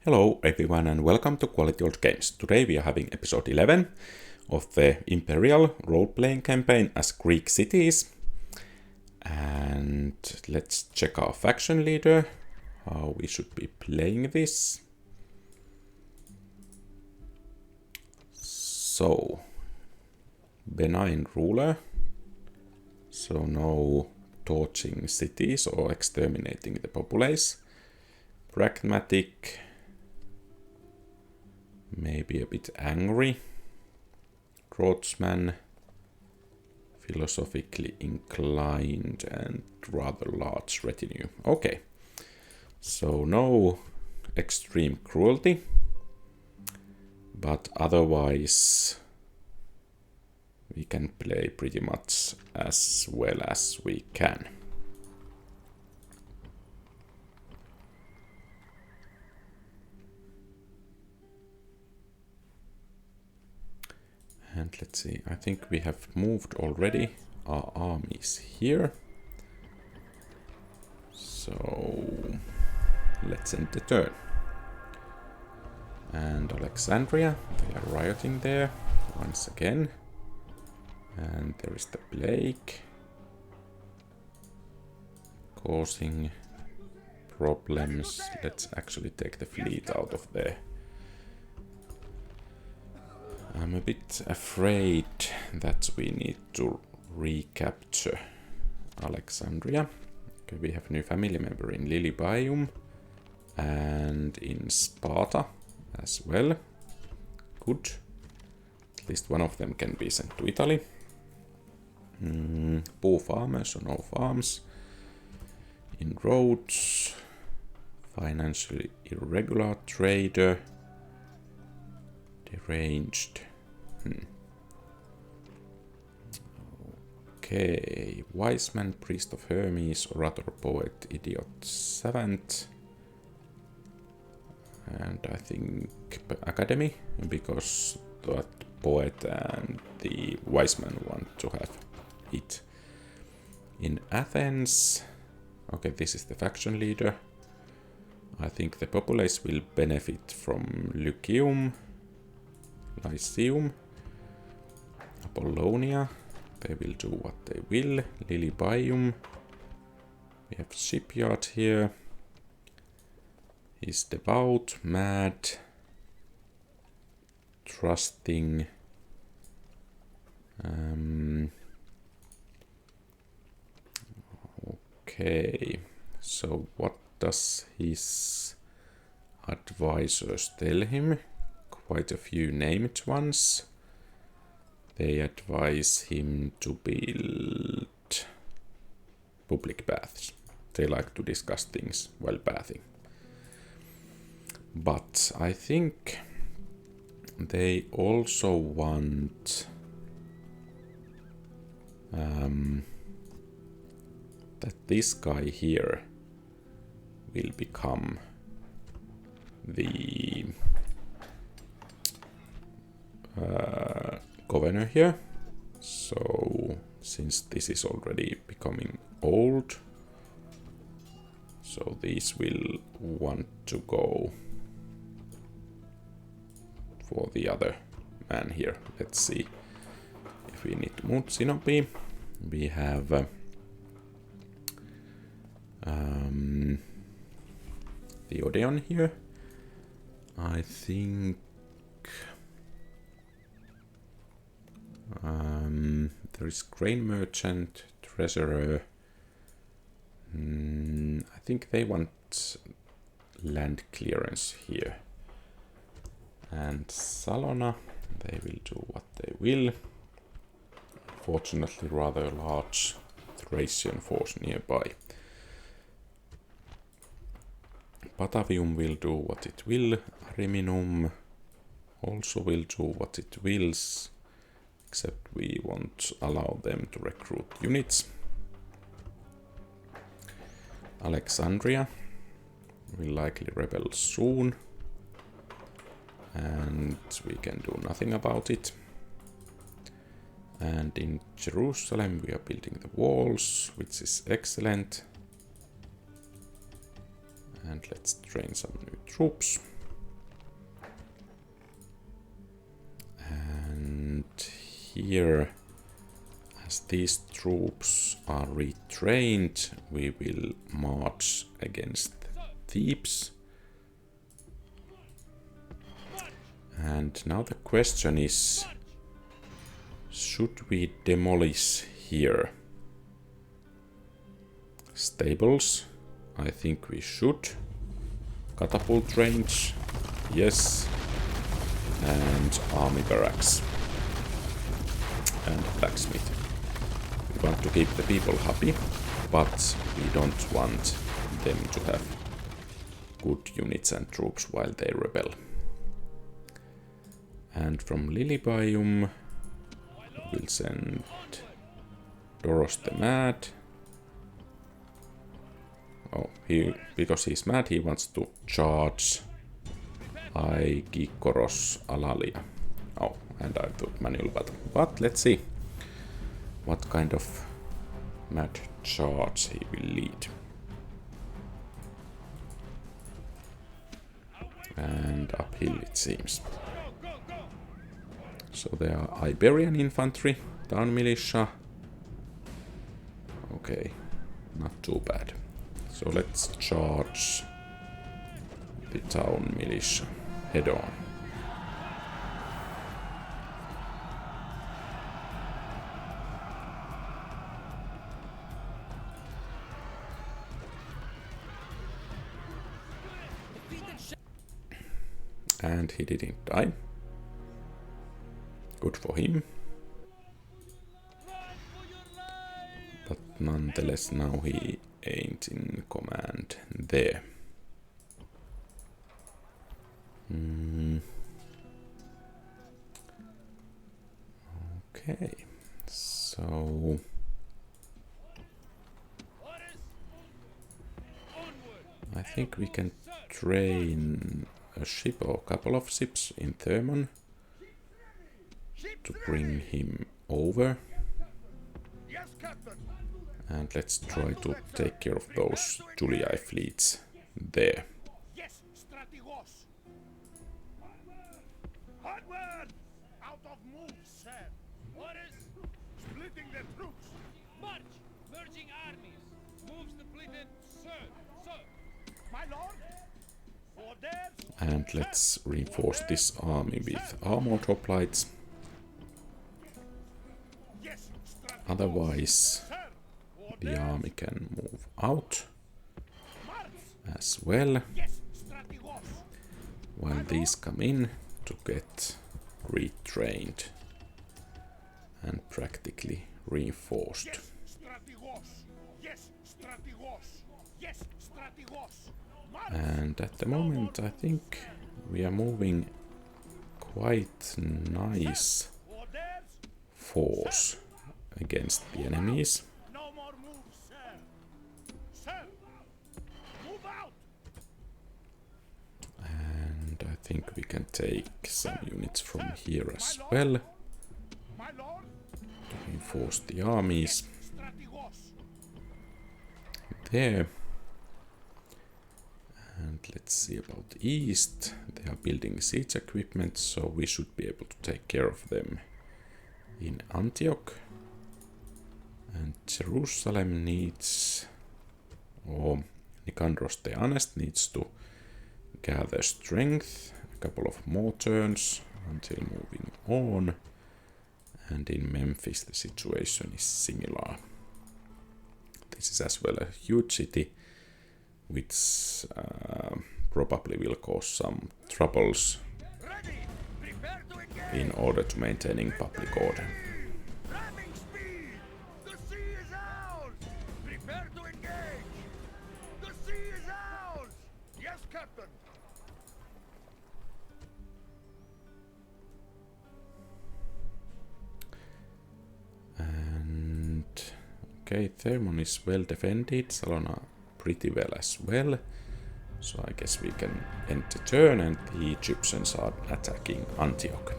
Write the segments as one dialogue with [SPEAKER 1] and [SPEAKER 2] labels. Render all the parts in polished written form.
[SPEAKER 1] Hello everyone and welcome to Quality Old Games. Today we are having episode 11 of the Imperial role-playing campaign as Greek cities. And let's check our faction leader, how we should be playing this. So, benign ruler, so no torching cities or exterminating the populace. Pragmatic, maybe a bit angry. Draughtsman, philosophically inclined and rather large retinue. Okay, so no extreme cruelty, but otherwise we can play pretty much as well as we can. And let's see, I think we have moved already our armies here. So let's end the turn. And Alexandria, they are rioting there once again. And there is the plague causing problems. Let's actually take the fleet out of there. I'm a bit afraid that we need to recapture Alexandria. Okay, we have a new family member in Lilybaeum and in Sparta as well. Good. At least one of them can be sent to Italy. Poor farmers or no farms. In Rhodes, financially irregular trader. Deranged. Okay, wise man, priest of Hermes, orator, poet, idiot, savant, and I think academy, because that poet and the wise man want to have it. In Athens, okay, this is the faction leader. I think the populace will benefit from Lyceum, Lyceum, Apollonia, they will do what they will. Lilybaeum, we have shipyard here. He's devout, mad, trusting. Okay, so what does his advisors tell him? Quite a few named ones. They advise him to build public baths. They like to discuss things while bathing. But I think they also want that this guy here will become the governor here. So since this is already becoming old, so these will want to go for the other man here. Let's see if we need to move Sinope. We have the Odeon here. I think there is grain merchant, treasurer. I think they want land clearance here. And Salona, they will do what they will. Fortunately, rather large Thracian force nearby. Patavium will do what it will. Ariminum also will do what it wills. Except we won't allow them to recruit units. Alexandria will likely rebel soon. And we can do nothing about it. And in Jerusalem we are building the walls, which is excellent. And let's train some new troops. here, as these troops are retrained, we will march against Thebes. And now the question is, should we demolish here? Stables, I think we should. Catapult range, yes. And army barracks. And blacksmith. We want to keep the people happy, but we don't want them to have good units and troops while they rebel. And from Lilibium, we'll send Doros the Mad. Oh, because he's mad, he wants to charge Aigikoros Alalia. Oh, and I took manual battle. But let's see what kind of mad charge he will lead. And uphill it seems. So there are Iberian infantry, town militia. Okay, not too bad. So let's charge the town militia head on. And he didn't die. Good for him. But nonetheless, now he ain't in command there. Okay, so I think we can train a ship or a couple of ships in Thermon to bring him over. And let's try to take care of those Julii fleets there. And let's reinforce this army with armored hoplites. Otherwise, the army can move out as well, while these come in to get retrained and practically reinforced. And at the moment I think we are moving quite nice force against the enemies. And I think we can take some units from here as well to reinforce the armies there. And let's see about the east. They are building siege equipment, so we should be able to take care of them in Antioch. And Jerusalem needs, or Nicandros the Honest needs to gather strength, a couple of more turns until moving on. And in Memphis the situation is similar. This is as well a huge city, which probably will cause some troubles in order to maintaining public order. And okay, Thermon is well defended, Salona pretty well as well, so I guess we can end the turn, and the Egyptians are attacking Antioch.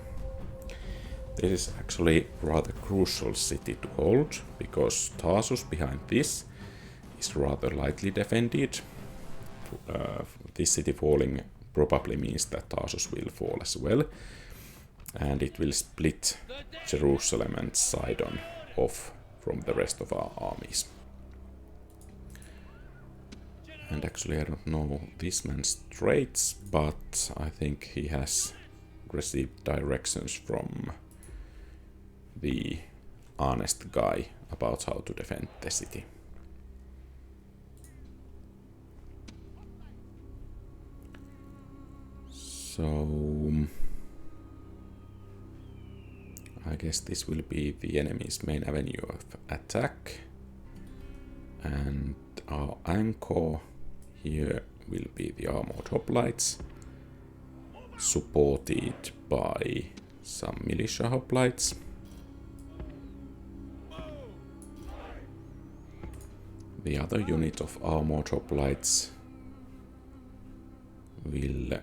[SPEAKER 1] This is actually rather crucial city to hold, because Tarsus behind this is rather lightly defended. This city falling probably means that Tarsus will fall as well, And it will split Jerusalem and Sidon off from the rest of our armies. And actually I don't know this man's traits, but I think he has received directions from the honest guy about how to defend the city. So I guess this will be the enemy's main avenue of attack, and our anchor here will be the armored hoplites, supported by some militia hoplites. The other unit of armored hoplites will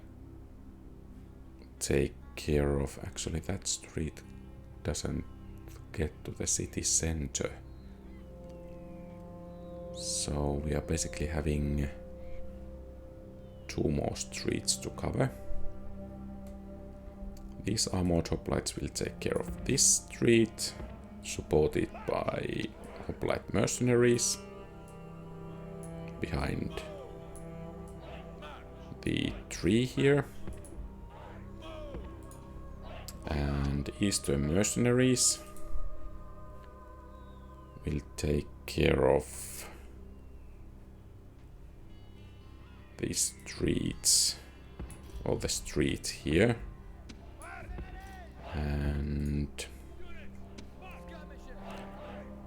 [SPEAKER 1] take care of... Actually, that street doesn't get to the city center. So we are basically having 2 more streets to cover. These armored hoplites will take care of this street, supported by hoplite mercenaries behind the tree here. And eastern mercenaries will take care of the streets, or the street here, and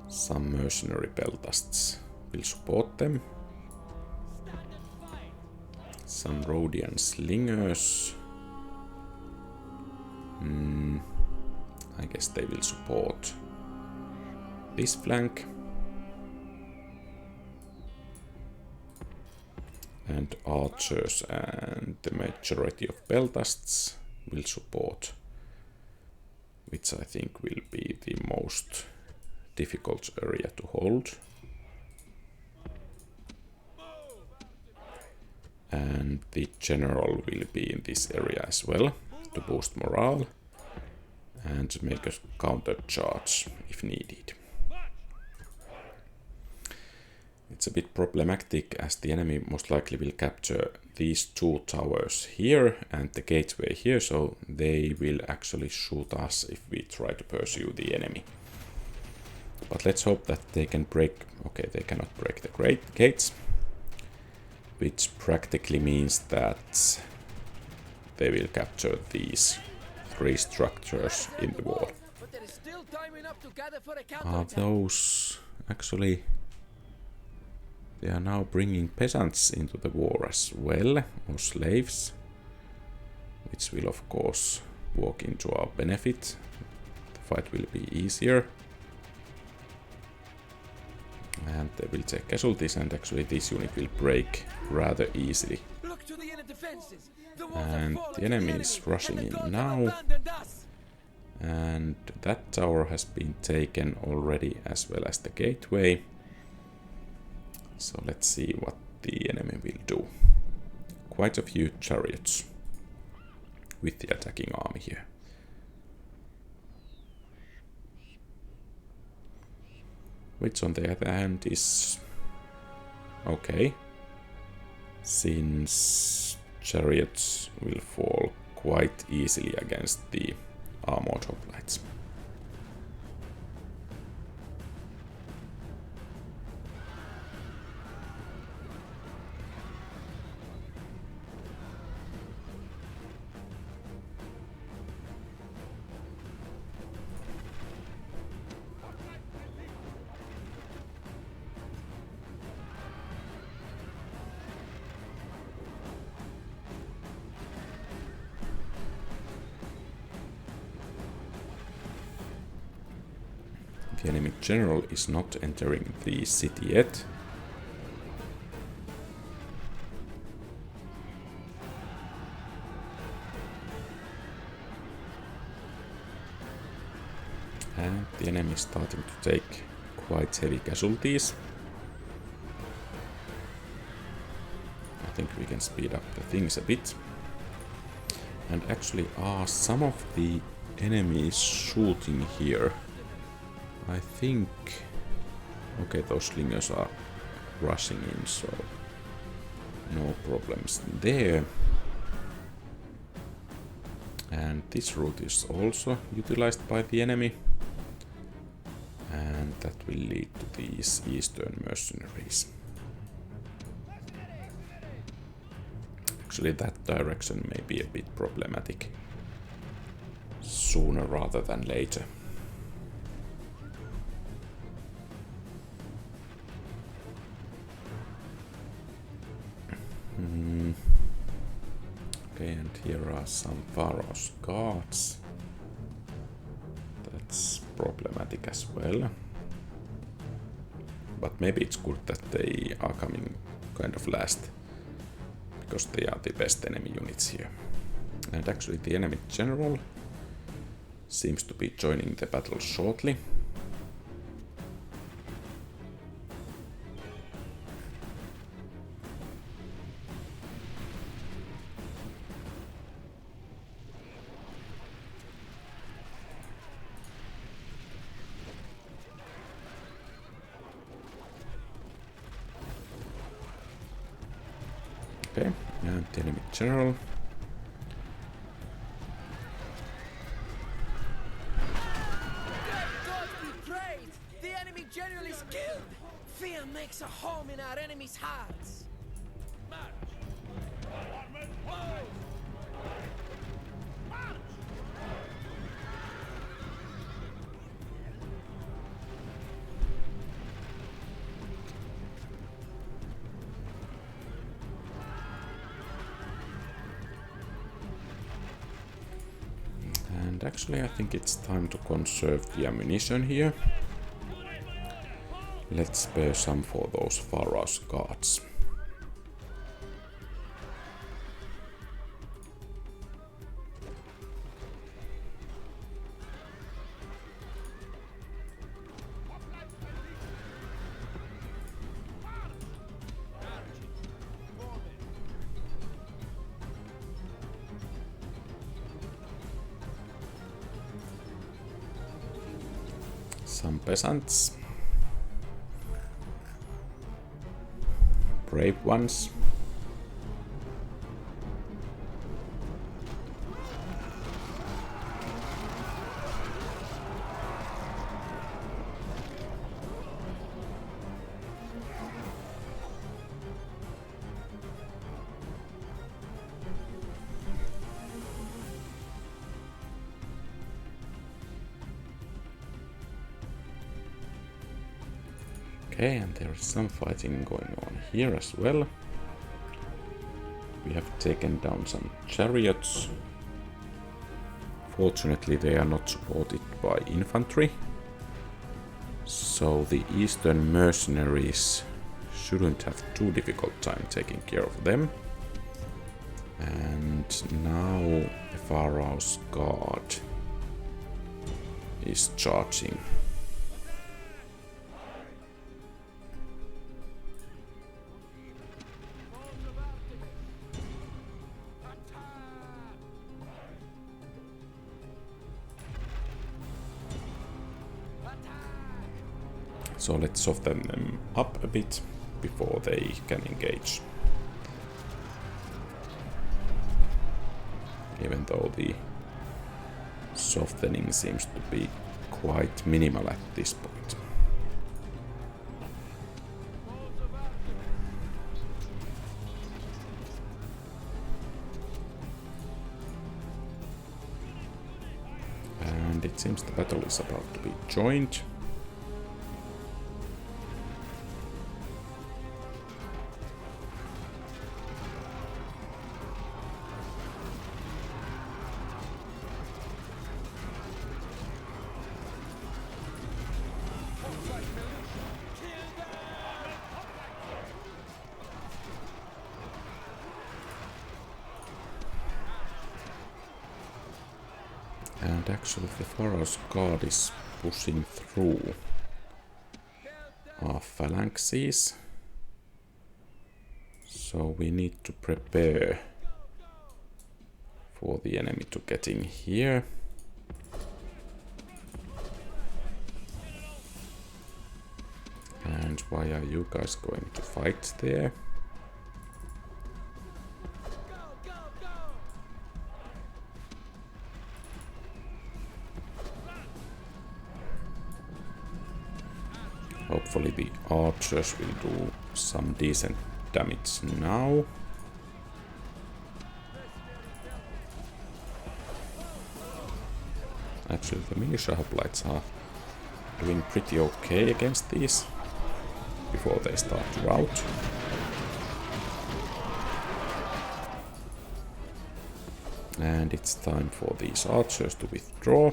[SPEAKER 1] some mercenary peltasts will support them. Some Rhodian slingers. I guess they will support this flank. And archers and the majority of peltasts will support, which I think will be the most difficult area to hold. And the general will be in this area as well to boost morale and to make a counter charge if needed. It's a bit problematic as the enemy most likely will capture these 2 towers here and the gateway here, so they will actually shoot us if we try to pursue the enemy. But let's hope that they can break... Okay, they cannot break the great gates, which practically means that they will capture these 3 structures in the wall. Are those actually... They are now bringing peasants into the war as well, or slaves, which will of course work into our benefit. The fight will be easier. And they will take casualties, and actually this unit will break rather easily. And the enemy is rushing in now. And that tower has been taken already, as well as the gateway. So let's see what the enemy will do. Quite a few chariots with the attacking army here. Which on the other hand is okay, since chariots will fall quite easily against the armored hoplites. The enemy general is not entering the city yet. And the enemy is starting to take quite heavy casualties. I think we can speed up the things a bit. And actually, some of the enemy is shooting here. I think... Okay, those slingers are rushing in, so no problems there. And this route is also utilized by the enemy. And that will lead to these eastern mercenaries. Actually, that direction may be a bit problematic. Sooner rather than later. Okay, and here are some Pharaoh's guards. That's problematic as well. But maybe it's good that they are coming kind of last, because they are the best enemy units here. And actually the enemy general seems to be joining the battle shortly. Okay, and the enemy general.
[SPEAKER 2] God be praised! The enemy general is killed! Fear makes a home in our enemies' hearts!
[SPEAKER 1] And actually I think it's time to conserve the ammunition here. Let's spare some for those Pharaoh's guards. Some peasants. Brave ones. Okay, and there is some fighting going on here as well. We have taken down some chariots. Fortunately, they are not supported by infantry. So the eastern mercenaries shouldn't have too difficult time taking care of them. And now the Pharaoh's guard is charging. So let's soften them up a bit before they can engage. Even though the softening seems to be quite minimal at this point. And it seems the battle is about to be joined. And actually the Pharaoh's guard is pushing through our phalanxes. So we need to prepare for the enemy to get in here. why are you guys going to fight there? Hopefully the archers will do some decent damage now. Actually, the militia hoplites are doing pretty okay against these before they start to rout. And it's time for these archers to withdraw.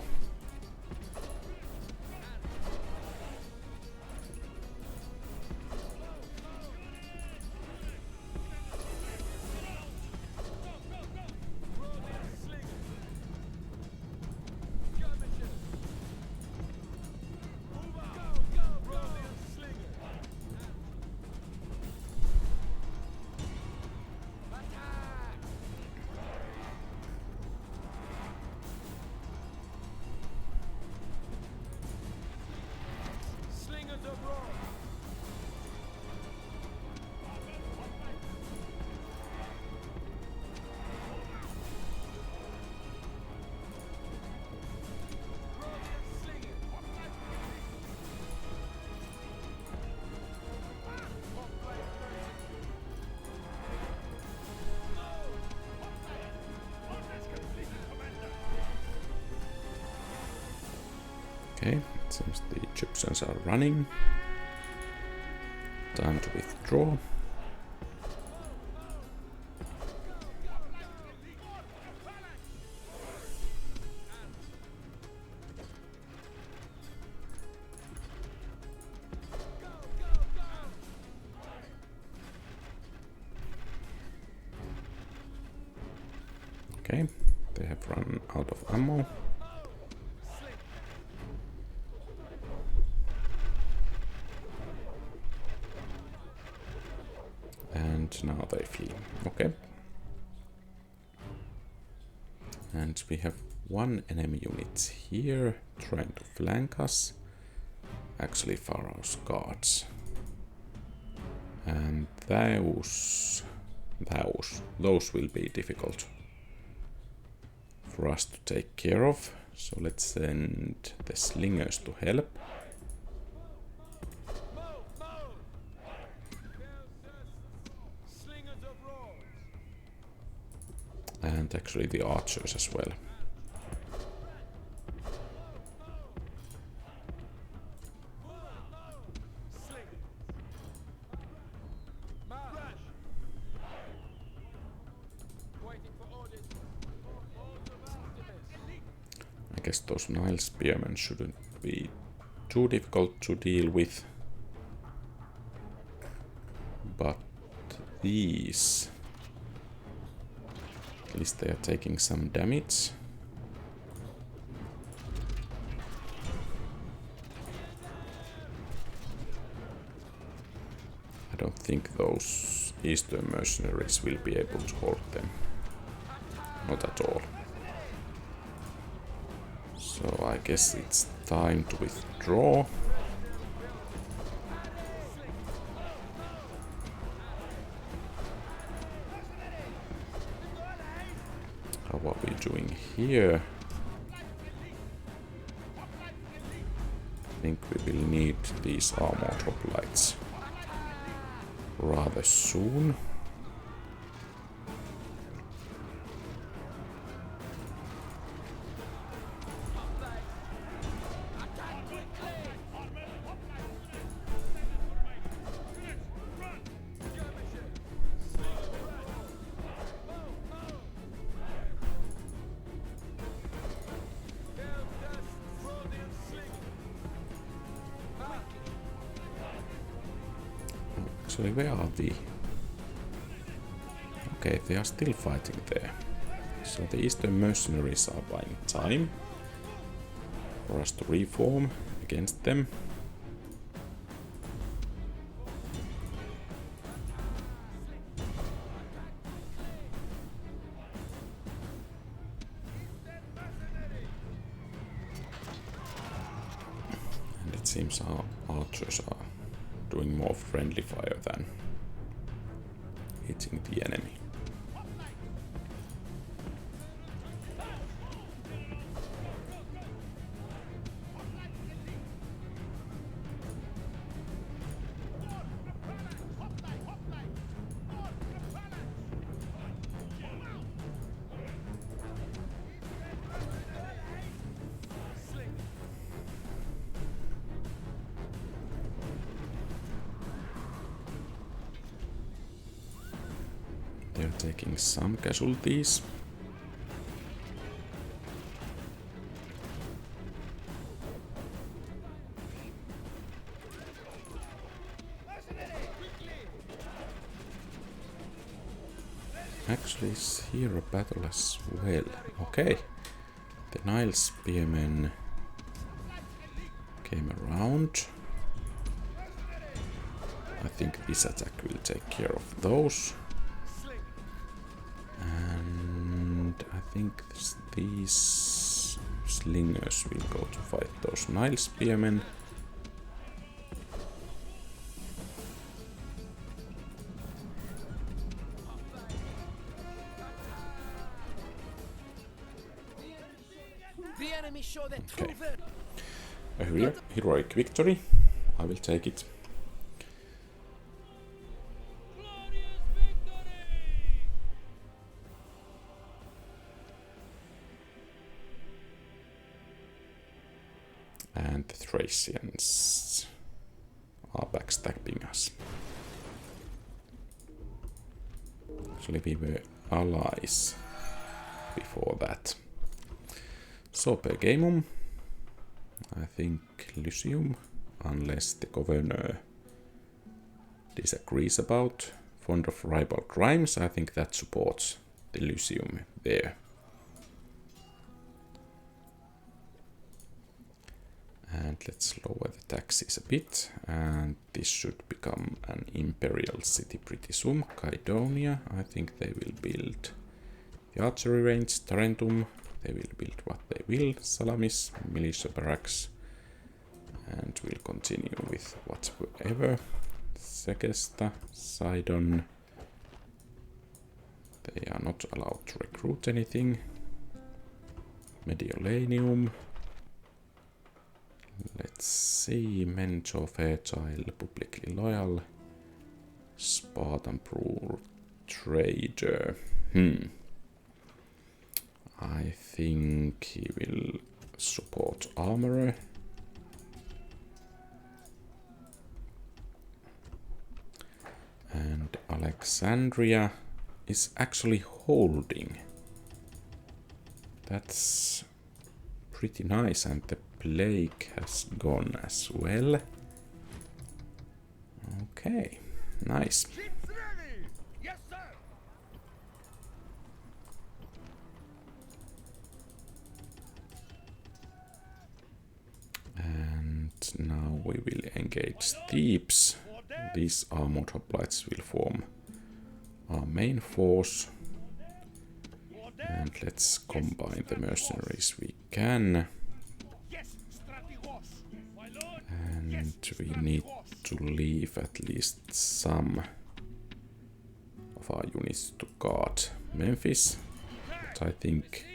[SPEAKER 1] Okay, it seems the Egyptians are running. Time to withdraw. Okay, they have run out of ammo. And now they flee. Okay. And we have one enemy unit here trying to flank us. Actually, Pharaoh's guards. And those will be difficult for us to take care of. So let's send the slingers to help. And actually the archers as well. I guess those Nile spearmen shouldn't be too difficult to deal with. But these... at least they are taking some damage. I don't think those Eastern mercenaries will be able to hold them. Not at all. So I guess it's time to withdraw. How are we doing here? I think we will need these armor hoplites rather soon. Actually, where are the... okay, they are still fighting there. So the Eastern mercenaries are buying time for us to reform against them. And it seems our archers are doing more friendly fire than hitting the enemy. They're taking some casualties. Actually, is here a battle as well? Okay. The Nile Spearmen came around. I think this attack will take care of those. And I think these slingers will go to fight those Nile Spearmen.
[SPEAKER 2] The enemy show their true
[SPEAKER 1] Okay.
[SPEAKER 2] virtue.
[SPEAKER 1] A heroic victory. I will take it. And the Thracians are backstabbing us. Actually, we were allies before that. So, per gamum, I think Lysium, unless the governor disagrees about fond of rival crimes, I think that supports the Lysium there. And let's lower the taxes a bit, and this should become an imperial city pretty soon. Kydonia, I think they will build the archery range. Tarentum, they will build what they will. Salamis, militia barracks, and we'll continue with whatever. Segesta, Sidon, they are not allowed to recruit anything. Mediolanium. Let's see, Mentor, Fairchild, publicly loyal, Spartan Brew, Trader. I think he will support Armorer. And Alexandria is actually holding. That's pretty nice, and the plague has gone as well. Okay, nice.
[SPEAKER 2] Yes, sir.
[SPEAKER 1] And now we will engage Thebes. These armored hoplites will form our main force. And let's combine the mercenaries we can. And we need to leave at least some of our units to guard Memphis. But I think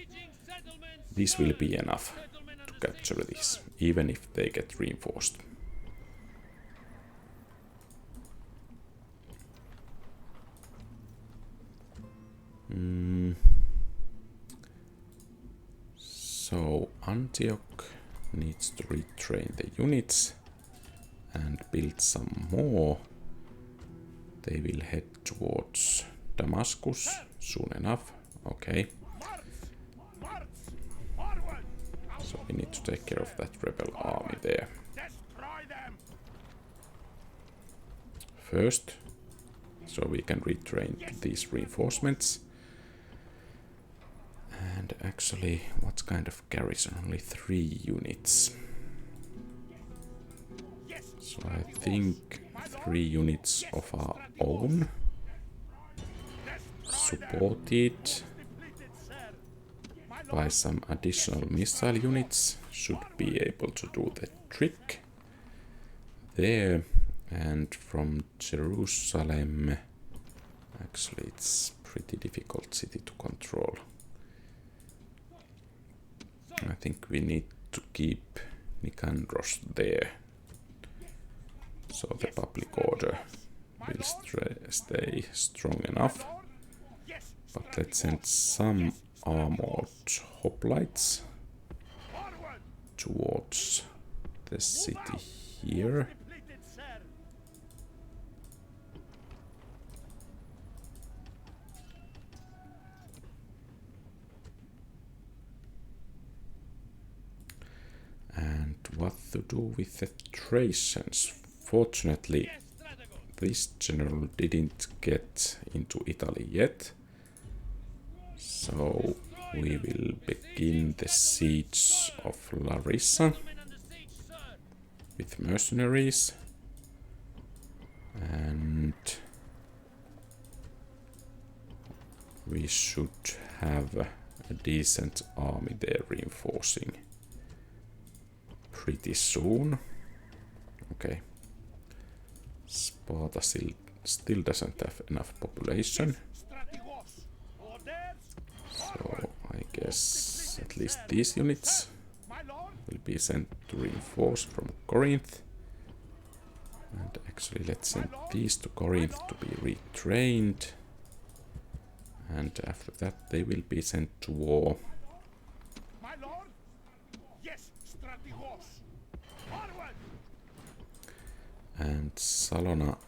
[SPEAKER 1] this will be enough to capture this, even if they get reinforced. So Antioch needs to retrain the units and build some more. They will head towards Damascus soon enough. Okay. So we need to take care of that rebel army there first, so we can retrain these reinforcements. And actually, what kind of garrison? Only 3 units. So I think 3 units of our own, supported by some additional missile units, should be able to do the trick. There And from Jerusalem, actually it's pretty difficult city to control. I think we need to keep Nicandros there, so the public order will stay strong enough. But let's send some armored hoplites towards the city here. And what to do with the Thracians? Fortunately, this general didn't get into Italy yet, so we will begin the siege of Larissa with mercenaries, and we should have a decent army there reinforcing pretty soon. Okay. Sparta still doesn't have enough population. So I guess at least these units will be sent to reinforce from Corinth. And actually let's send these to Corinth to be retrained. And after that they will be sent to war. And Salona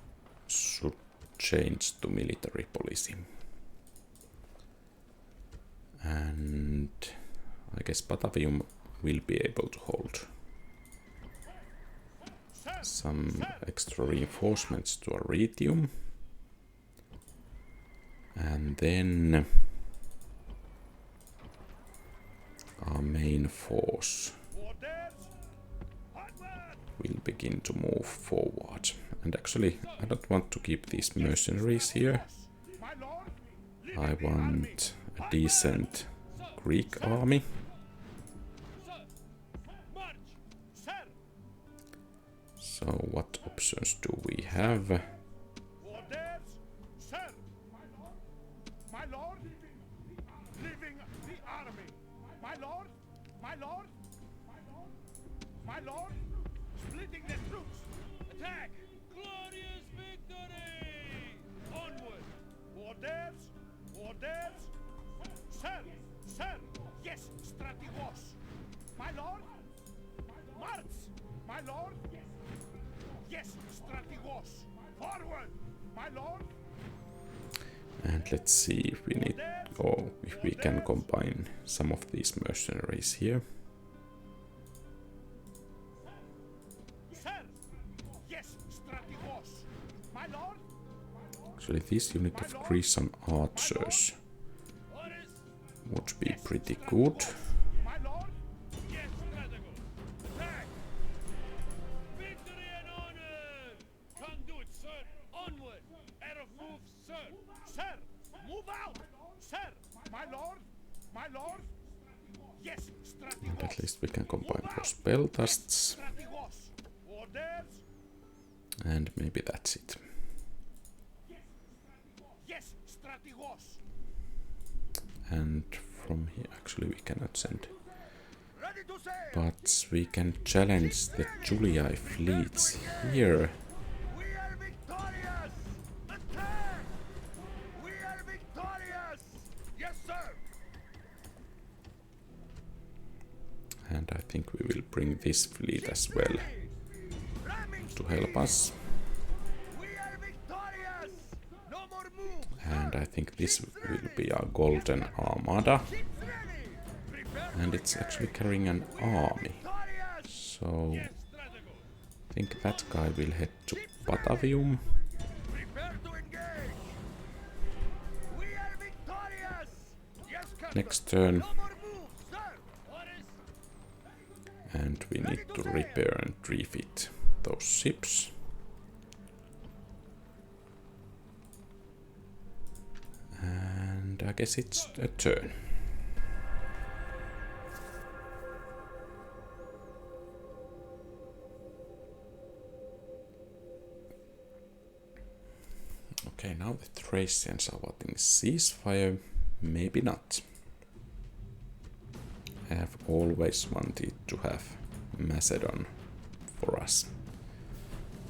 [SPEAKER 1] should change to military policy. And I guess Batavium will be able to hold some extra reinforcements to Arretium. And then our main force will begin to move forward. And actually, I don't want to keep these mercenaries here. I want a decent Greek army. So what options do we have? And let's see if we need, or if we can combine some of these mercenaries here. Actually, this unit of Grecian archers would be pretty good. And at least we can combine those peltasts. And maybe that's it. And from here, actually we cannot send. But we can challenge the Julii fleets here. And I think we will bring this fleet as well to help us. And I think this will be our golden armada. And it's actually carrying an army. So I think that guy will head to Batavium. Next turn. And we need to repair and refit those ships. And I guess it's a turn. Okay, now the Thracians are wanting ceasefire. Maybe not. I have always wanted to have Macedon for us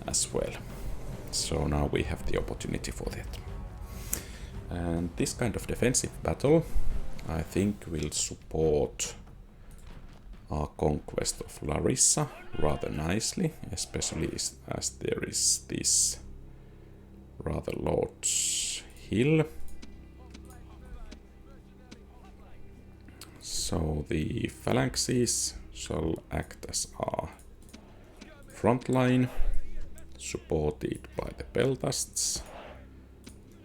[SPEAKER 1] as well. So now we have the opportunity for that. And this kind of defensive battle, I think, will support our conquest of Larissa rather nicely, especially as there is this rather large hill. So the phalanxes shall act as our front line, supported by the peltasts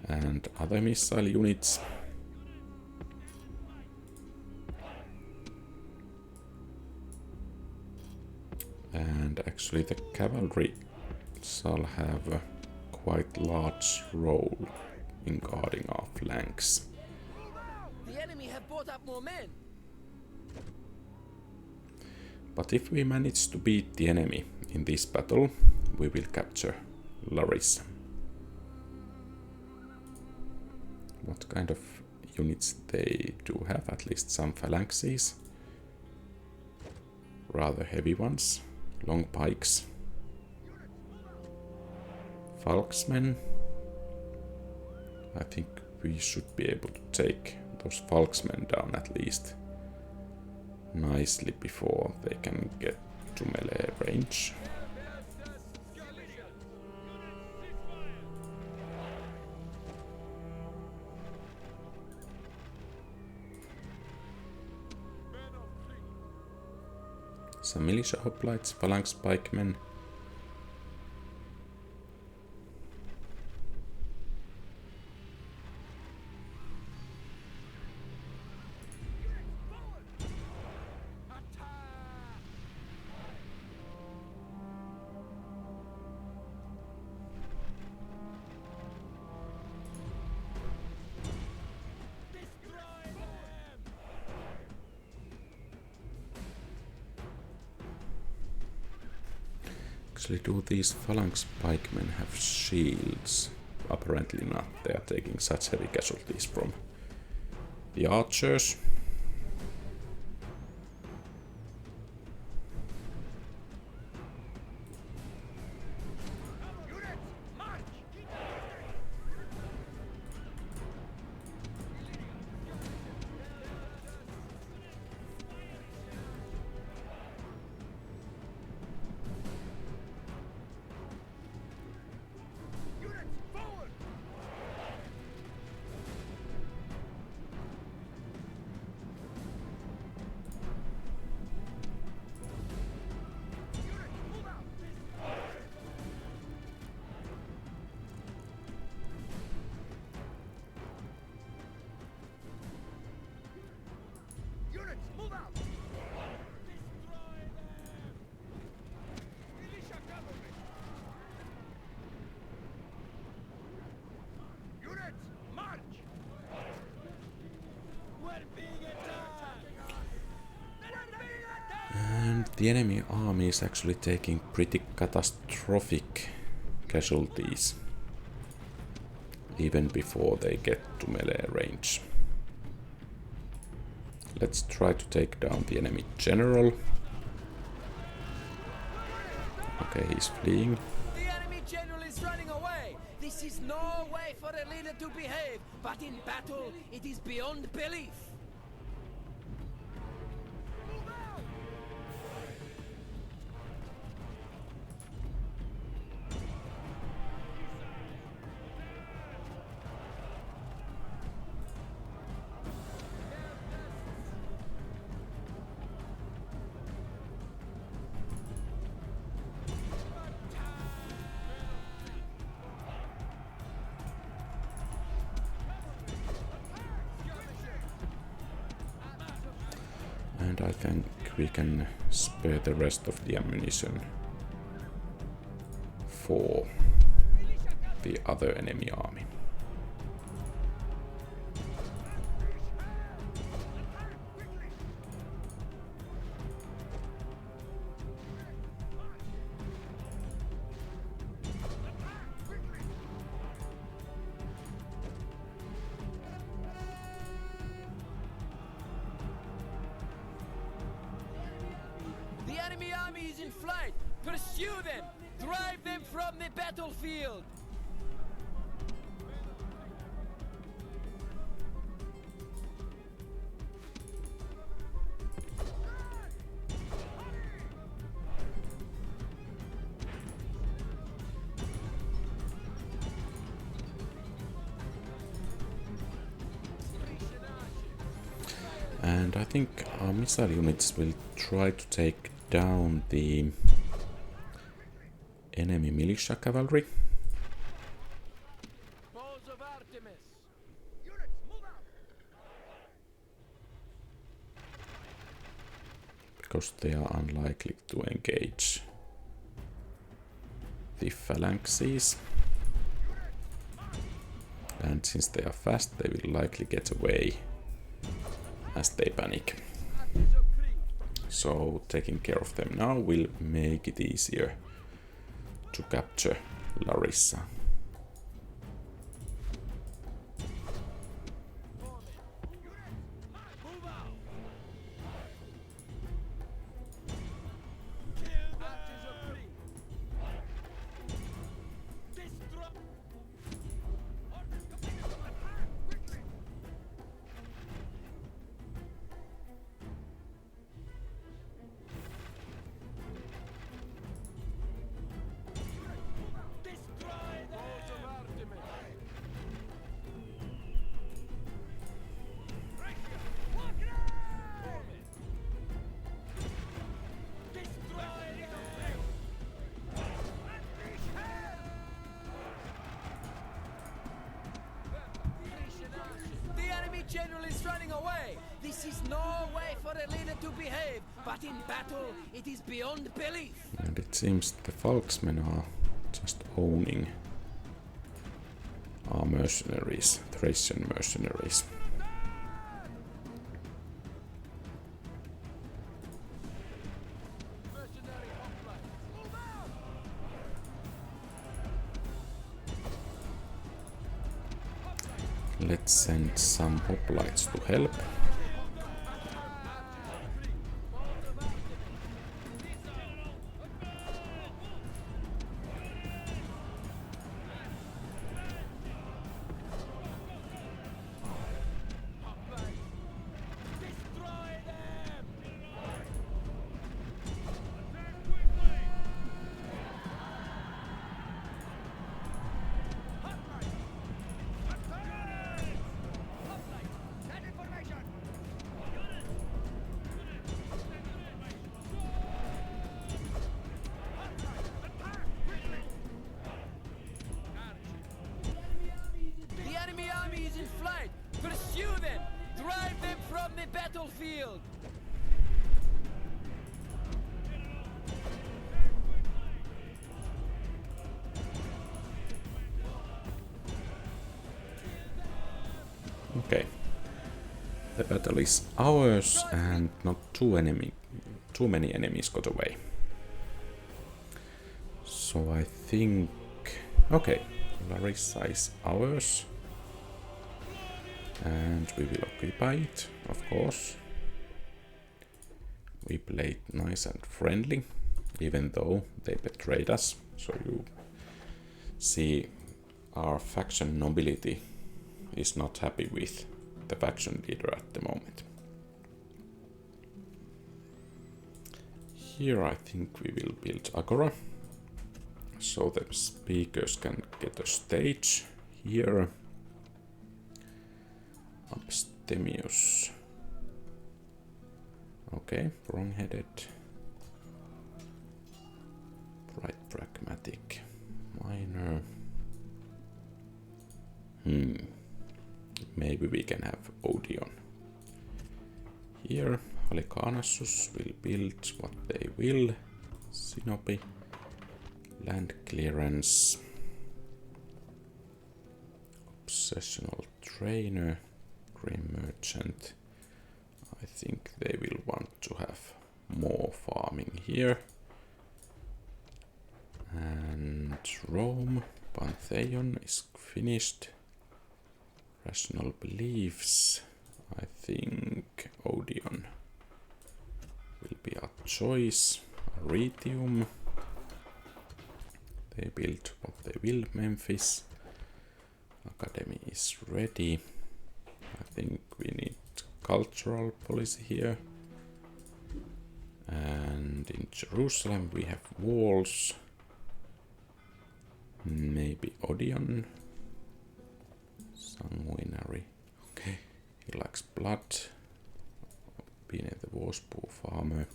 [SPEAKER 1] and other missile units. And actually the cavalry shall have a quite large role in guarding our flanks.
[SPEAKER 2] The enemy have brought up more men.
[SPEAKER 1] But if we manage to beat the enemy in this battle, we will capture Larissa. What kind of units they do have? At least some phalanxes. Rather heavy ones. Long pikes. Falksmen. I think we should be able to take those Falksmen down at least nicely before they can get to melee range. Some militia hoplites, phalanx pikemen. Actually, do these phalanx pikemen have shields? Apparently not. They are taking such heavy casualties from the archers. The enemy army is actually taking pretty catastrophic casualties even before they get to melee range. Let's try to take down the enemy general. Okay, he's fleeing.
[SPEAKER 2] The enemy general is running away. This is no way for a leader to behave, but in battle, it is beyond belief.
[SPEAKER 1] And I think we can spare the rest of the ammunition for the other enemy army.
[SPEAKER 2] enemy army is in flight! Pursue them! Drive them from the battlefield!
[SPEAKER 1] And I think our missile units will try to take down the enemy militia cavalry.
[SPEAKER 2] Balls of Artemis!
[SPEAKER 1] Because they are unlikely to engage the phalanxes. And since they are fast, they will likely get away as they panic. So taking care of them now will make it easier to capture Larissa.
[SPEAKER 2] General is running away! This is no way for a leader to behave, but in battle it is beyond belief!
[SPEAKER 1] And it seems the Falksmen are just owning our mercenaries, Thracian mercenaries. Let's send some hoplites to help.
[SPEAKER 2] Pursue them! Drive them from the battlefield!
[SPEAKER 1] Okay. The battle is ours and not too many enemies got away. So I think... Okay, Larissa is ours. And we will occupy it, of course. We played nice and friendly, even though they betrayed us. So you see our faction nobility is not happy with the faction leader at the moment. Here I think we will build Agora, so the speakers can get a stage here. Abstemious. Okay, wrong-headed. Bright pragmatic. Minor. Maybe we can have Odeon. Here, Halicarnassus will build what they will. Sinopi. Land clearance. Obsessional trainer. Grim merchant. I think they will want to have more farming here. And Rome, Pantheon is finished. Rational beliefs. I think Odeon will be our choice. Retium. They build what they will. Memphis. Academy is ready. I think we need cultural policy here. And in Jerusalem we have walls. Maybe Odeon. Sanguinary. Okay. He likes blood. Being the Warspoo farmer.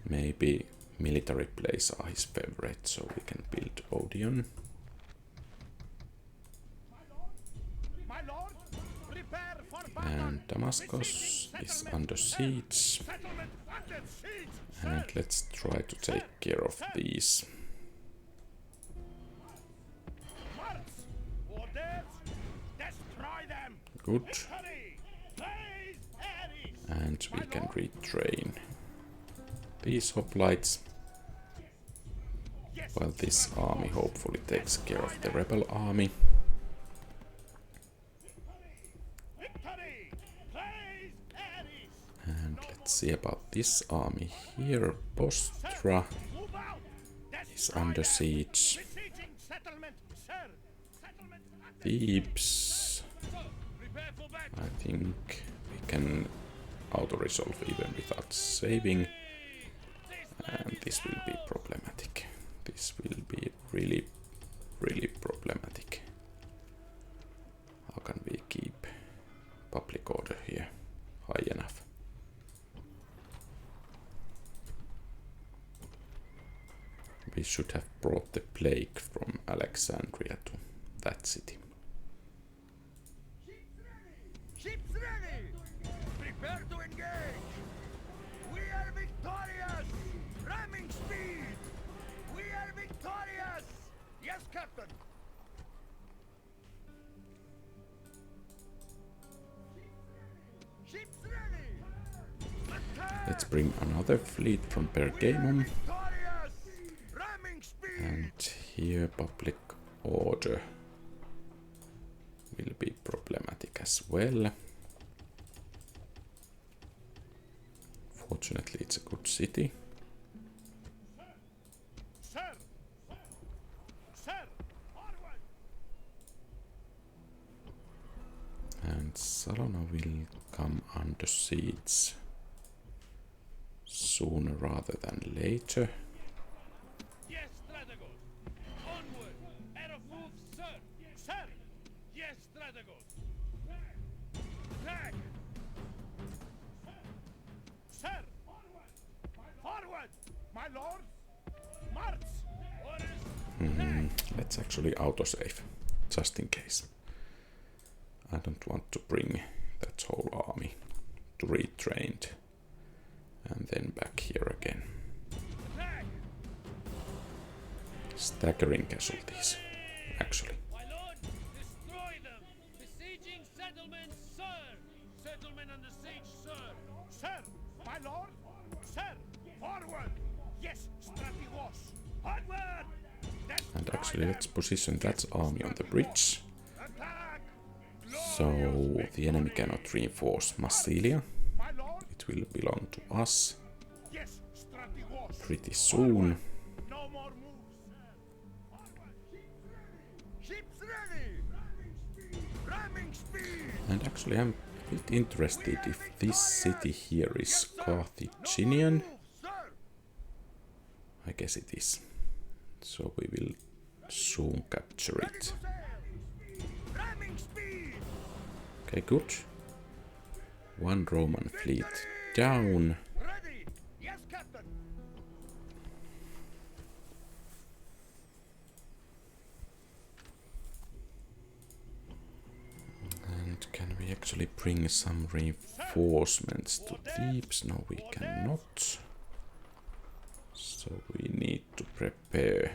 [SPEAKER 1] Maybe military plays are his favorite, so we can build Odeon. And Damascus is under siege. And let's try to take care of these. Good. And we can retrain these hoplites. While this army hopefully takes care of the rebel army. And let's see about this army here. Bostra is under siege. Thebes, I think we can auto-resolve even without saving. And this will be problematic. This will be really problematic. How can we keep public order here high enough? We should have brought the plague from Alexandria to that city.
[SPEAKER 2] Ships ready! Prepare to engage! We are victorious! Ramming speed! We are victorious! Yes, Captain! Ships ready!
[SPEAKER 1] Let's bring another fleet from Pergamum.
[SPEAKER 2] Victorious! Ramming speed!
[SPEAKER 1] And here public order will be problematic as well. Fortunately, it's a good city.
[SPEAKER 2] Sir! Sir! Forward!
[SPEAKER 1] And Salona will come under siege sooner rather than later.
[SPEAKER 2] Yes, Strategos! Onward! Air of move, sir! Sir! Yes, Strategos! Flag! Sir! Forward! My lord! March! Orders!
[SPEAKER 1] Let's actually autosave, just in case. I don't want to bring that whole army to retrained and then back here again.
[SPEAKER 2] Flag!
[SPEAKER 1] Staggering casualties, actually.
[SPEAKER 2] My lord, destroy them! Besieging settlements, sir! Settlement under siege, sir! Sir! My lord! Sir! Forward! Yes, Strategos! Onward!
[SPEAKER 1] And actually, let's position that army on the bridge.
[SPEAKER 2] Attack!
[SPEAKER 1] So the enemy cannot reinforce Massilia.
[SPEAKER 2] My lord!
[SPEAKER 1] It will belong to us
[SPEAKER 2] Yes, Strategos!
[SPEAKER 1] pretty soon.
[SPEAKER 2] No more moves, sir! Forward! Ships ready! Ramming speed!
[SPEAKER 1] And actually, I'm a bit interested if this city here is Carthaginian.
[SPEAKER 2] Move, sir!
[SPEAKER 1] I guess it is. So we will soon capture it.
[SPEAKER 2] Ramming speed!
[SPEAKER 1] Okay, good. One Roman fleet down.
[SPEAKER 2] Ready! Yes, Captain!
[SPEAKER 1] And can we actually bring some reinforcements to Thebes? No, we cannot. So we need to prepare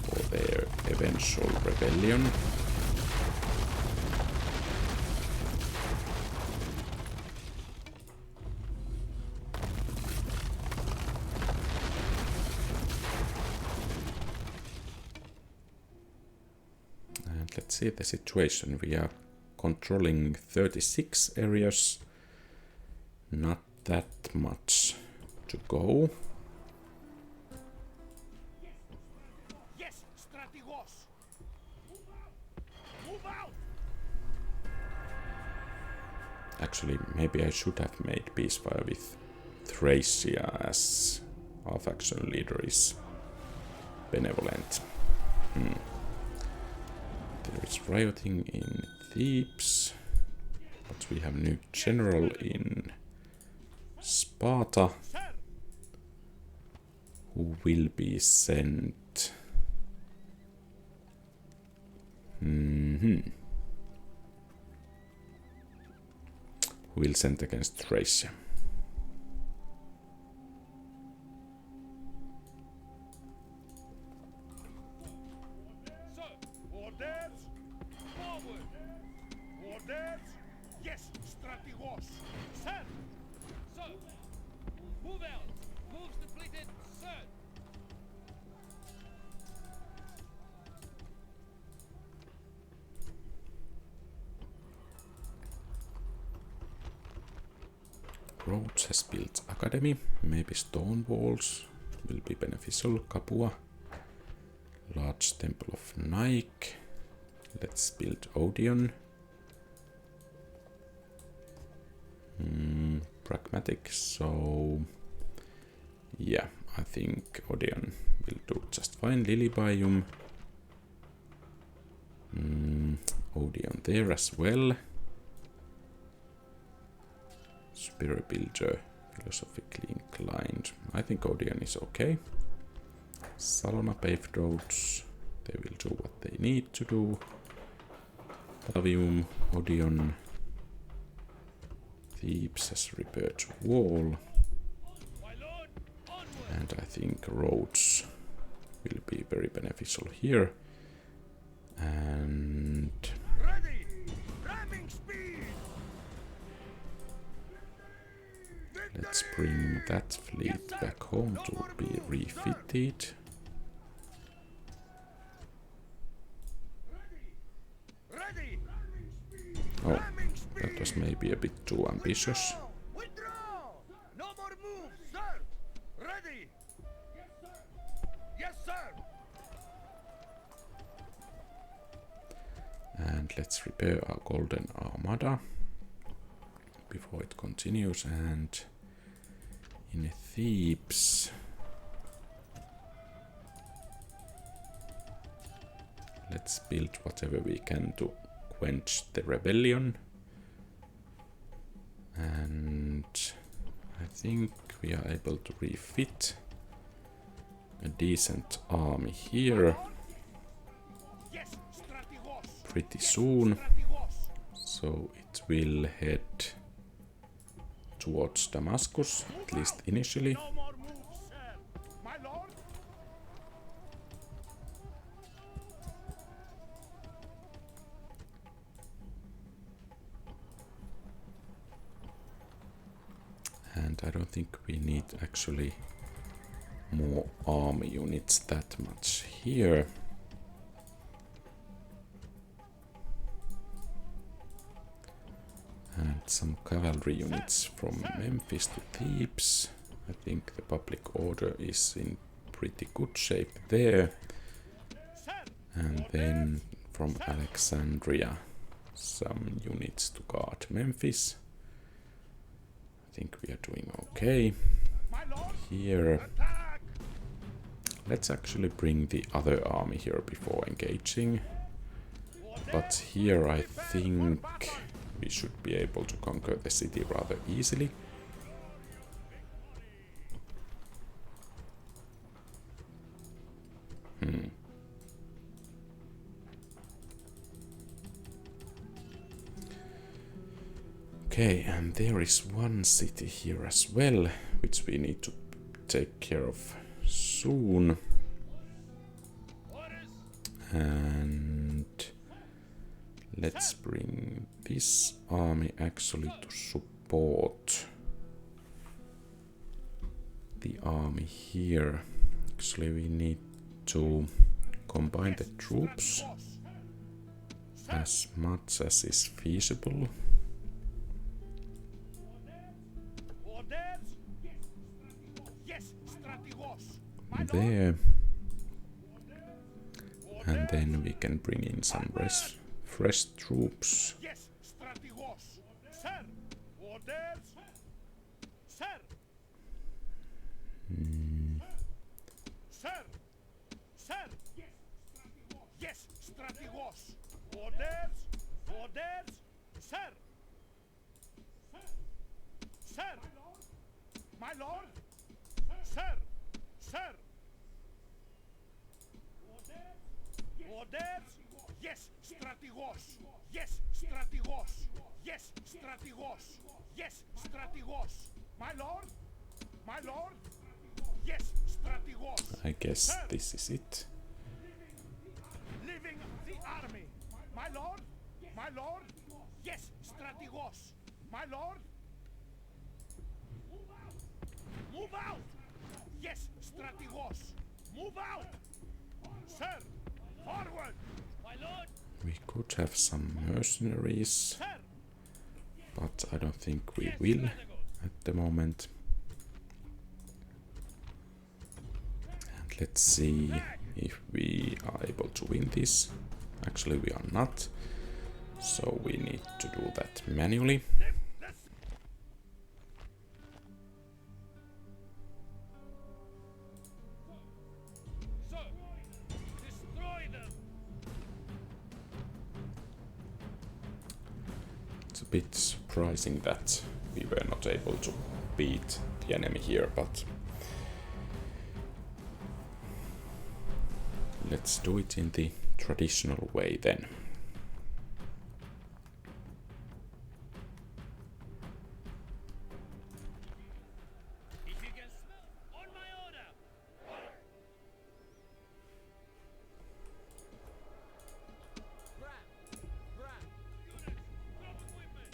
[SPEAKER 1] for their eventual rebellion. And let's see the situation. We are controlling 36 areas. Not that much to go.
[SPEAKER 2] Yes, strategos. Move out.
[SPEAKER 1] Actually, maybe I should have made peacefire with Thracia, as our faction leader is benevolent. There is rioting in Thebes, but we have new general in Sparta,
[SPEAKER 2] Sir,
[SPEAKER 1] who will be sent. Who will send against Thracia.
[SPEAKER 2] sir. Orders. Forward. Orders. Yes, strategos. Sir. Sir. Move out. Moves depleted. Sir.
[SPEAKER 1] Rhodes has built academy, maybe stone walls will be beneficial. Capua, large temple of Nike. Let's build Odeon. Pragmatic, so yeah, I think Odeon will do just fine. Lily Biome. Odeon there as well. Superior builder, philosophically inclined. I think Odeon is okay. Salona paved roads, they will do what they need to do. Patavium, Odeon. Thebes has repaired wall.
[SPEAKER 2] My lord, onward.
[SPEAKER 1] And I think roads will be very beneficial here. And
[SPEAKER 2] Ready. Ramming speed.
[SPEAKER 1] let's bring that fleet back home to be refitted.
[SPEAKER 2] Ready.
[SPEAKER 1] Oh,
[SPEAKER 2] Ramming speed.
[SPEAKER 1] that was maybe a bit too ambitious.
[SPEAKER 2] Withdraw. No more moves, sir. Ready. Yes, sir.
[SPEAKER 1] And let's repair our golden armada before it continues. And in Thebes, let's build whatever we can to quench the rebellion. And I think we are able to refit a decent army here
[SPEAKER 2] Yes, strategos.
[SPEAKER 1] pretty soon.
[SPEAKER 2] Strategos.
[SPEAKER 1] So it will head towards Damascus, at least initially.
[SPEAKER 2] No more moves, sir. My lord.
[SPEAKER 1] And I don't think we need actually more army units that much here. And some cavalry units from Memphis to Thebes. I think the public order is in pretty good shape there.
[SPEAKER 2] Sir.
[SPEAKER 1] And then from Alexandria, some units to guard Memphis. I think we are doing okay.
[SPEAKER 2] My lord.
[SPEAKER 1] Here,
[SPEAKER 2] Attack.
[SPEAKER 1] let's actually bring the other army here before engaging. But here I think we should be able to conquer the city rather easily. Okay, and there is one city here as well, which we need to take care of soon.
[SPEAKER 2] Orders.
[SPEAKER 1] And let's bring this army actually to support the army here. Actually, we need to combine the troops as much as is feasible.
[SPEAKER 2] Orders.
[SPEAKER 1] there. And then we can bring in some fresh troops.
[SPEAKER 2] Yes, strategos. Sir, orders. Sir. Sir. Sir. Yes, strategos. Orders. Orders. Sir. Sir. My lord. Sir. Sir. Orders. Yes, strategos. Yes, strategos. Yes, strategos. Yes, strategos. My lord. My lord. Yes, strategos.
[SPEAKER 1] I guess this is it.
[SPEAKER 2] Leaving the army. My lord. My lord. Yes, strategos. My lord. Move out. Yes, strategos. Move out. Sir. Forward. My lord.
[SPEAKER 1] We could have some mercenaries,
[SPEAKER 2] Sir.
[SPEAKER 1] but I don't think we will at the moment. And let's see if we are able to win this. Actually, we are not, so we need to do that manually.
[SPEAKER 2] Sir. Destroy them.
[SPEAKER 1] It's a bit surprising that we were not able to beat the enemy here, but let's do it in the traditional way then.
[SPEAKER 2] If you can smell on my order. Units, drop equipment.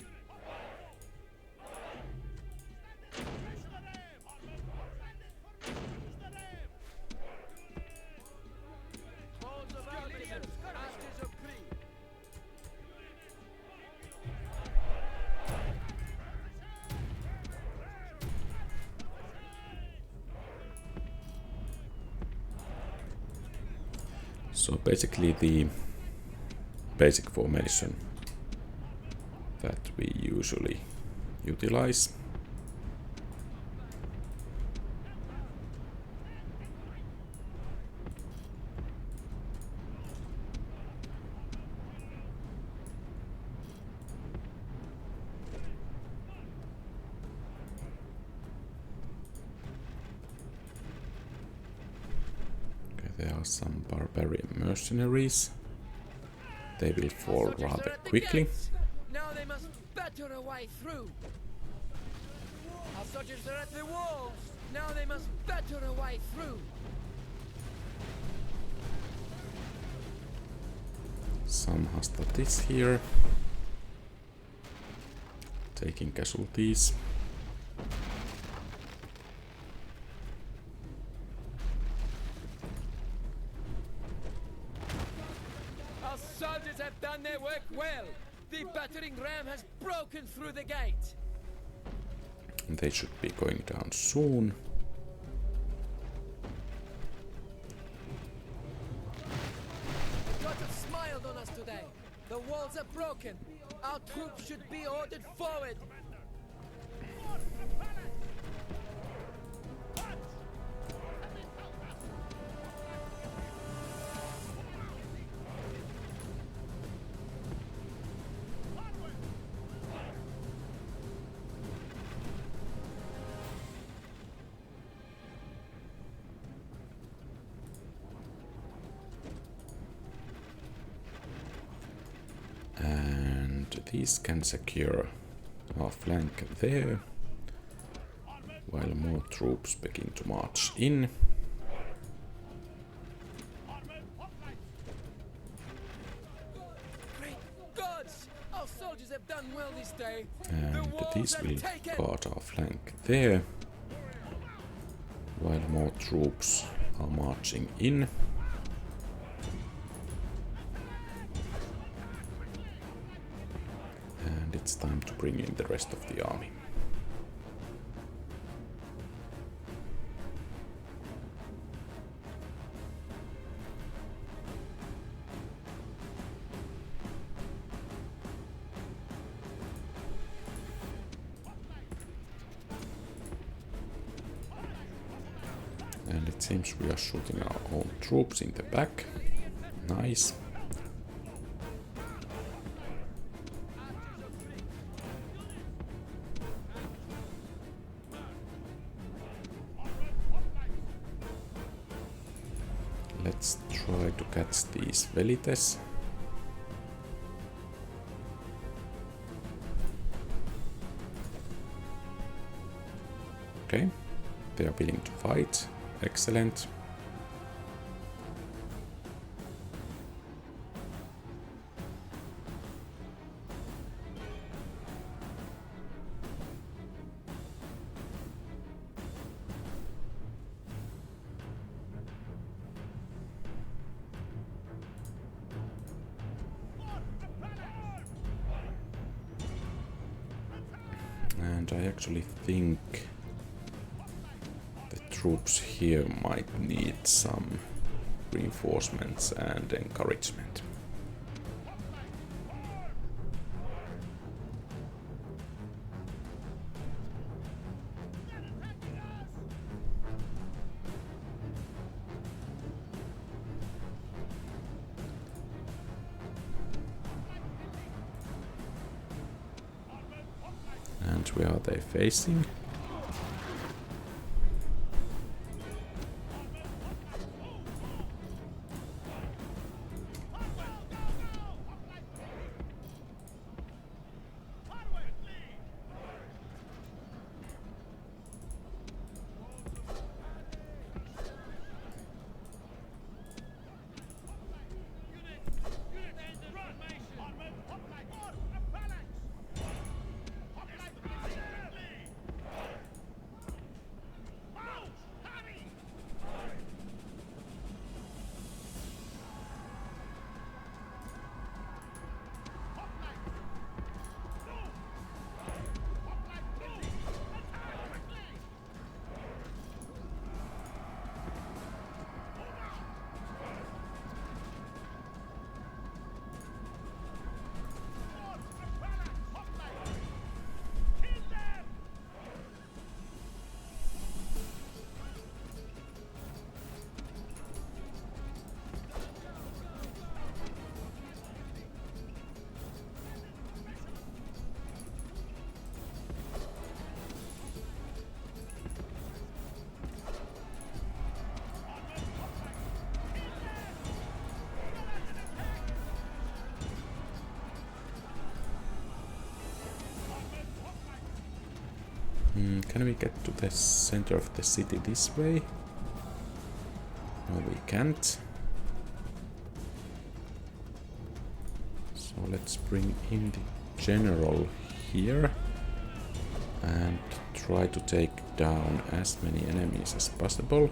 [SPEAKER 2] Press the ram.
[SPEAKER 1] So basically the basic formation that we usually utilize. Okay, there are some barbarian mercenaries. They will fall rather quickly.
[SPEAKER 3] Now they must batter a way through. Our soldiers are at the walls. Now they must batter a way through.
[SPEAKER 1] Some hostilities here. Taking casualties.
[SPEAKER 3] Our soldiers have done their work well. The battering ram has broken through the gate.
[SPEAKER 1] They should be going down soon.
[SPEAKER 3] God have smiled on us today. The walls are broken. Our troops should be ordered forward.
[SPEAKER 1] And these can secure our flank there, while more troops begin to march in.
[SPEAKER 3] Great gods! Our soldiers have done well this day.
[SPEAKER 1] And
[SPEAKER 3] The walls
[SPEAKER 1] these
[SPEAKER 3] are
[SPEAKER 1] will
[SPEAKER 3] taken.
[SPEAKER 1] guard our flank there, while more troops are marching in. And it's time to bring in the rest of the army. And it seems we are shooting our own troops in the back. Nice. Let's try to catch these velites. Okay, they are willing to fight. Excellent. And I actually think the troops here might need some reinforcements and encouragement. And where are they facing? Can we get to the center of the city this way? No, we can't. So let's bring in the general here and try to take down as many enemies as possible.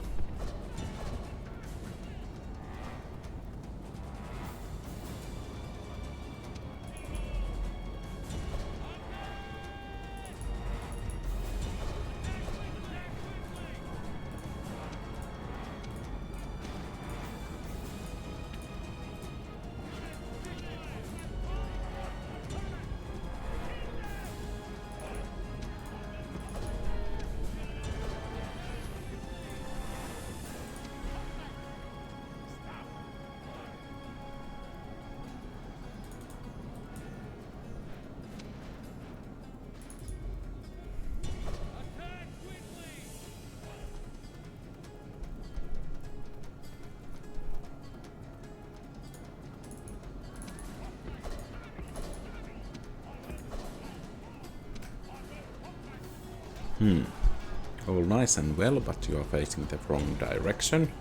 [SPEAKER 1] All nice and well, but you are facing the wrong direction.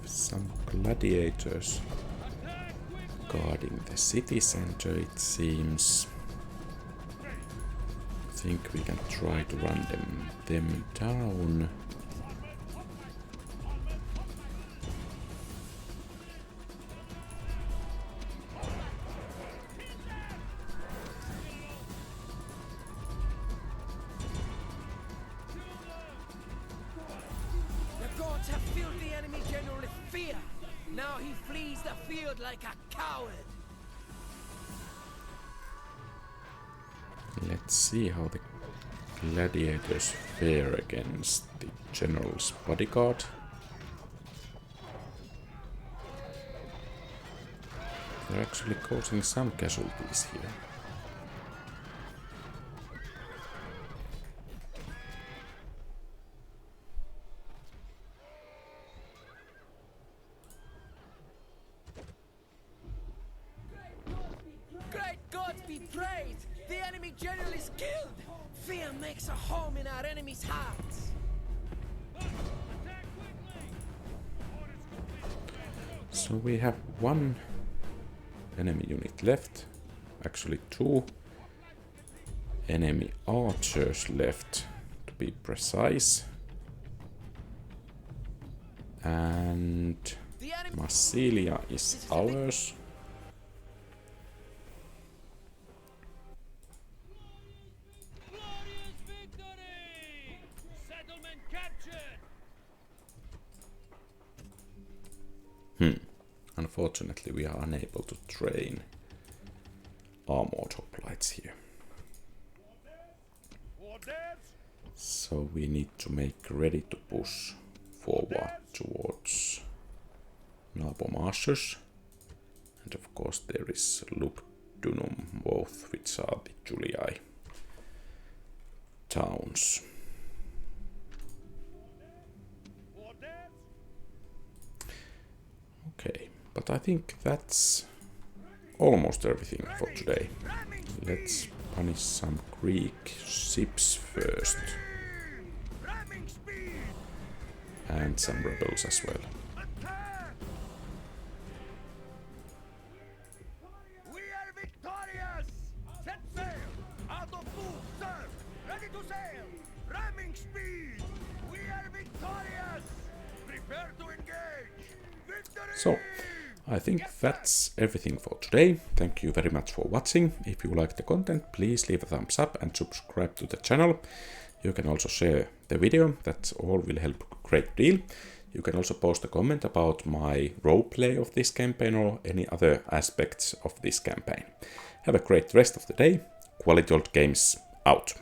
[SPEAKER 1] Some gladiators guarding the city center, it seems. I think we can try to run them down.
[SPEAKER 3] Now he flees the field like a coward.
[SPEAKER 1] Let's see how the gladiators fare against the general's bodyguard. They're actually causing some casualties here.
[SPEAKER 3] Great gods be praised! The enemy general is killed! Fear makes a home in our enemies' hearts.
[SPEAKER 2] Attack quickly! Orders complete.
[SPEAKER 1] So we have one enemy unit left, actually two enemy archers left to be precise, and
[SPEAKER 3] The enemy
[SPEAKER 1] Massilia is ours.
[SPEAKER 2] Glorious victory! Settlement captured!
[SPEAKER 1] Unfortunately, we are unable to train armored hoplites here.
[SPEAKER 2] Orders!
[SPEAKER 1] So we need to make ready to push forward towards Nabomassus. And of course there is Lugdunum, both which are the Julii towns.
[SPEAKER 2] Orders!
[SPEAKER 1] Okay, but I think that's almost everything for today. Let's punish some Greek ships first,
[SPEAKER 2] Ramming speed!
[SPEAKER 1] and some rebels as well.
[SPEAKER 2] Attack! We are victorious! Set sail! Out of move, sir! Ready to sail! Ramming speed! We are victorious! Prepare to engage! Victory!
[SPEAKER 1] So, I think that's everything for today. Thank you very much for watching. If you like the content, please leave a thumbs up and subscribe to the channel. You can also share the video, that all will help a great deal. You can also post a comment about my roleplay of this campaign or any other aspects of this campaign. Have a great rest of the day. Quality Old Games out.